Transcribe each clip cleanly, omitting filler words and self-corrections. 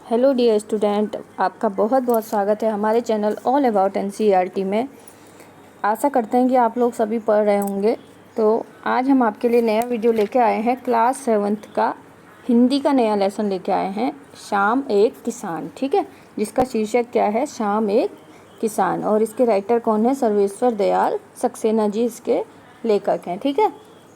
Hello dear student, आपका बहुत बहुत स्वागत है हमारे चैनल ऑल अबाउट एनसीईआरटी में। आशा करते हैं कि आप लोग सभी पढ़ रहे होंगे। तो आज हम आपके लिए नया वीडियो लेके आए हैं। क्लास 7th का हिंदी का नया लेसन लेके आए हैं, शाम एक किसान। ठीक है, जिसका शीर्षक क्या है, शाम एक किसान। और इसके राइटर कौन है, सर्वेश्वर दयाल सक्सेना जी इसके लेखक हैं। ठीक है,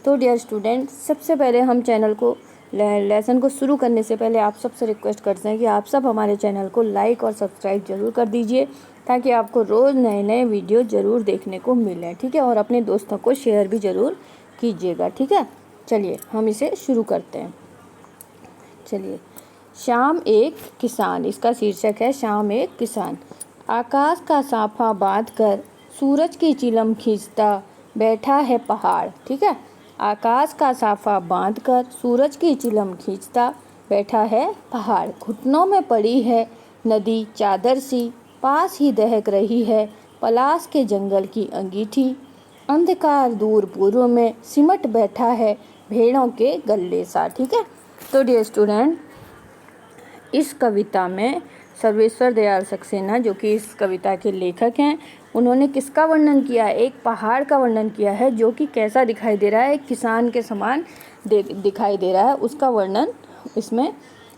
तो डियर स्टूडेंट, सबसे पहले हम चैनल को लेसन को शुरू करने से पहले आप सबसे रिक्वेस्ट करते हैं कि आप सब हमारे चैनल को लाइक और सब्सक्राइब जरूर कर दीजिए, ताकि आपको रोज़ नए नए वीडियो ज़रूर देखने को मिले। ठीक है, और अपने दोस्तों को शेयर भी ज़रूर कीजिएगा। ठीक है, चलिए हम इसे शुरू करते हैं। चलिए, शाम एक किसान, इसका शीर्षक है शाम एक किसान। आकाश का साफा बांध कर सूरज की चिलम खींचता बैठा है पहाड़। ठीक है, आकाश का साफा बांधकर सूरज की चिलम खींचता बैठा है पहाड़। घुटनों में पड़ी है नदी चादर सी, पास ही दहक रही है पलाश के जंगल की अंगीठी। अंधकार दूर पूर्व में सिमट बैठा है भेड़ों के गले सा। ठीक है, तो डियर स्टूडेंट, इस कविता में सर्वेश्वर दयाल सक्सेना, जो कि इस कविता के लेखक हैं, उन्होंने किसका वर्णन किया है, एक पहाड़ का वर्णन किया है, जो कि कैसा दिखाई दे रहा है, एक किसान के समान दिखाई दे रहा है। उसका वर्णन इसमें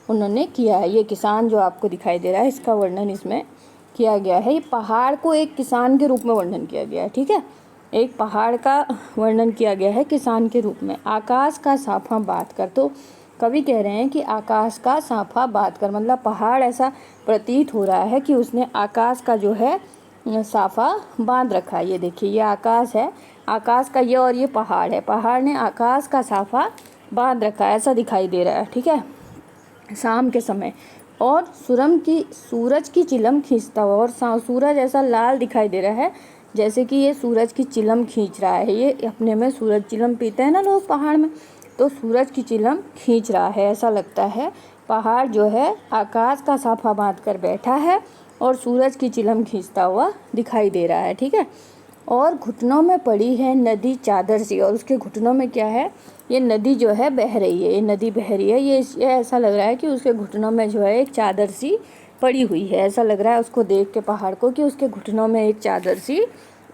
उन्होंने किया है। ये किसान जो आपको दिखाई दे रहा है, इसका वर्णन इसमें किया गया है। ये पहाड़ को एक किसान के रूप में वर्णन किया गया है। ठीक है, एक पहाड़ का वर्णन किया गया है किसान के रूप में। आकाश का साफा बात कर, तो कवि कह रहे हैं कि आकाश का साफा बात कर, मतलब पहाड़ ऐसा प्रतीत हो रहा है कि उसने आकाश का जो है साफा बांध रखा है। ये देखिए, ये आकाश है, आकाश का ये, और ये पहाड़ है, पहाड़ ने आकाश का साफा बांध रखा है, ऐसा दिखाई दे रहा है। ठीक है, शाम के समय, और सूरज की चिलम खींचता हुआ, और सूरज ऐसा लाल दिखाई दे रहा है जैसे कि ये सूरज की चिलम खींच रहा है। ये अपने में सूरज चिलम पीते हैं ना लोग पहाड़ में, तो सूरज की चिलम खींच रहा है, ऐसा लगता है। पहाड़ जो है आकाश का साफा बांध कर बैठा है और सूरज की चिलम खींचता हुआ दिखाई दे रहा है। ठीक है, और घुटनों में पड़ी है नदी चादर सी, और उसके घुटनों में क्या है, ये नदी जो है बह रही है, ये नदी बह रही है। ये ऐसा लग रहा है कि उसके घुटनों में जो है एक चादर सी पड़ी हुई है। ऐसा लग रहा है उसको देख के पहाड़ को कि उसके घुटनों में एक चादर सी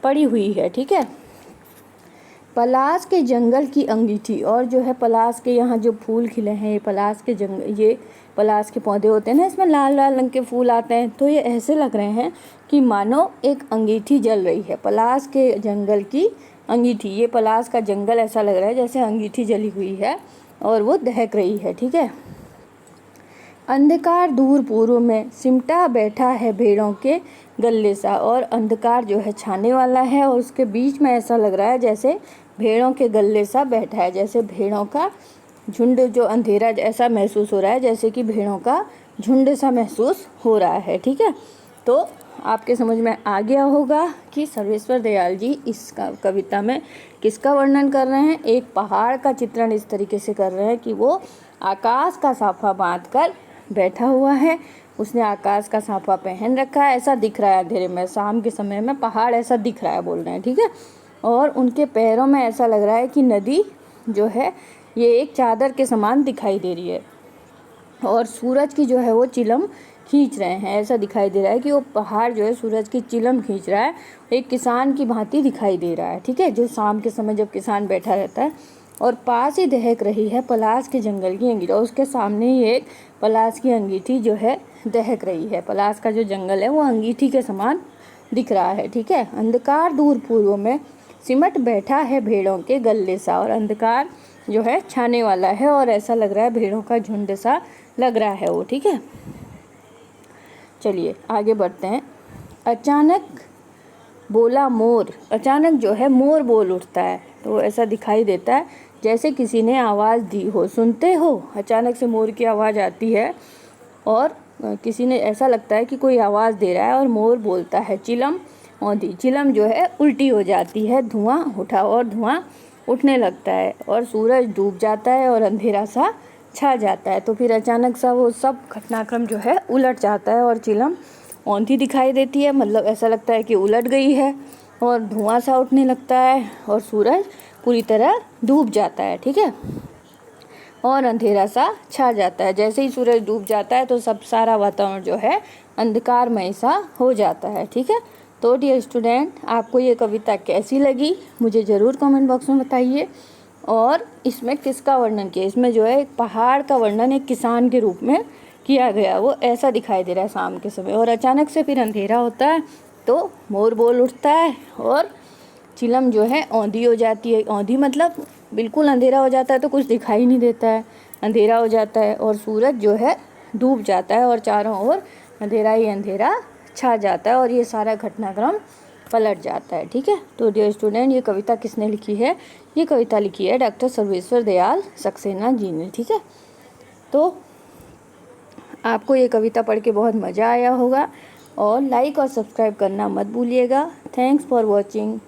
पड़ी हुई है। ठीक है, पलाश के जंगल की अंगीठी, और जो है पलाश के यहाँ जो फूल खिले हैं, ये पलाश के ये पलाश के पौधे होते हैं ना, इसमें लाल लाल रंग के फूल आते हैं, तो ये ऐसे लग रहे हैं कि मानो एक अंगीठी जल रही है। पलाश के जंगल की अंगीठी, ये पलाश का जंगल ऐसा लग रहा है जैसे अंगीठी जली हुई है और वो दहक रही है। ठीक है, अंधकार दूर पूर्व में सिमटा बैठा है भेड़ों के गले सा, और अंधकार जो है छाने वाला है, और उसके बीच में ऐसा लग रहा है जैसे भेड़ों के गले सा बैठा है, जैसे भेड़ों का झुंड, जो अंधेरा ऐसा महसूस हो रहा है जैसे कि भेड़ों का झुंड सा महसूस हो रहा है। ठीक है, तो आपके समझ में आ गया होगा कि सर्वेश्वर दयाल जी इस कविता में किसका वर्णन कर रहे हैं। एक पहाड़ का चित्रण इस तरीके से कर रहे हैं कि वो आकाश का साफा बांध कर बैठा हुआ है, उसने आकाश का साफा पहन रखा है, ऐसा दिख रहा है अंधेरे में, शाम के समय में पहाड़ ऐसा दिख रहा है, बोल रहे हैं। ठीक है, और उनके पैरों में ऐसा लग रहा है कि नदी जो है ये एक चादर के समान दिखाई दे रही है, और सूरज की जो है वो चिलम खींच रहे हैं। ऐसा दिखाई दे रहा है कि वो पहाड़ जो है सूरज की चिलम खींच रहा है, एक किसान की भांति दिखाई दे रहा है। ठीक है, जो शाम के समय जब किसान बैठा रहता है, और पास ही दहक रही है पलाश के जंगल की अंगीठी, और उसके सामने ही एक पलाश की अंगीठी जो है दहक रही है। पलाश का जो जंगल है वो अंगीठी के समान दिख रहा है। ठीक है, अंधकार दूर पूर्व में सिमट बैठा है भेड़ों के गले सा, और अंधकार जो है छाने वाला है, और ऐसा लग रहा है भेड़ों का झुंड सा लग रहा है वो। ठीक है, चलिए आगे बढ़ते हैं। अचानक बोला मोर, अचानक जो है मोर बोल उठता है, तो ऐसा दिखाई देता है जैसे किसी ने आवाज़ दी हो। सुनते हो, अचानक से मोर की आवाज़ आती है, और किसी ने, ऐसा लगता है कि कोई आवाज़ दे रहा है, और मोर बोलता है चिलम औंधी। चिलम जो है उल्टी हो जाती है, धुआं उठा, और धुआं उठने लगता है, और सूरज डूब जाता है, और अंधेरा सा छा जाता है। तो फिर अचानक सा वो सब घटनाक्रम जो है उलट जाता है, और चिलम औंधी दिखाई देती है, मतलब ऐसा लगता है कि उलट गई है, और धुआं सा उठने लगता है, और सूरज पूरी तरह डूब जाता है। ठीक है, और अंधेरा सा छा जाता है। जैसे ही सूरज डूब जाता है तो सब सारा वातावरण जो है अंधकारमय सा हो जाता है। ठीक है, तो डियर स्टूडेंट, आपको ये कविता कैसी लगी मुझे ज़रूर कमेंट बॉक्स में बताइए। और इसमें किसका वर्णन किया? इसमें जो है एक पहाड़ का वर्णन एक किसान के रूप में किया गया। वो ऐसा दिखाई दे रहा है शाम के समय, और अचानक से फिर अंधेरा होता है तो मोर बोल उठता है और चिलम जो है औंधी हो जाती है। औंधी मतलब बिल्कुल अंधेरा हो जाता है तो कुछ दिखाई नहीं देता है, अंधेरा हो जाता है और सूरज जो है डूब जाता है और चारों ओर अंधेरा ही अंधेरा छा जाता है और ये सारा घटनाक्रम पलट जाता है। ठीक है, तो डियर स्टूडेंट, ये कविता किसने लिखी है? ये कविता लिखी है डॉक्टर सर्वेश्वर दयाल सक्सेना जी ने। ठीक है, तो आपको ये कविता पढ़ के बहुत मज़ा आया होगा और लाइक और सब्सक्राइब करना मत भूलिएगा। Thanks for watching.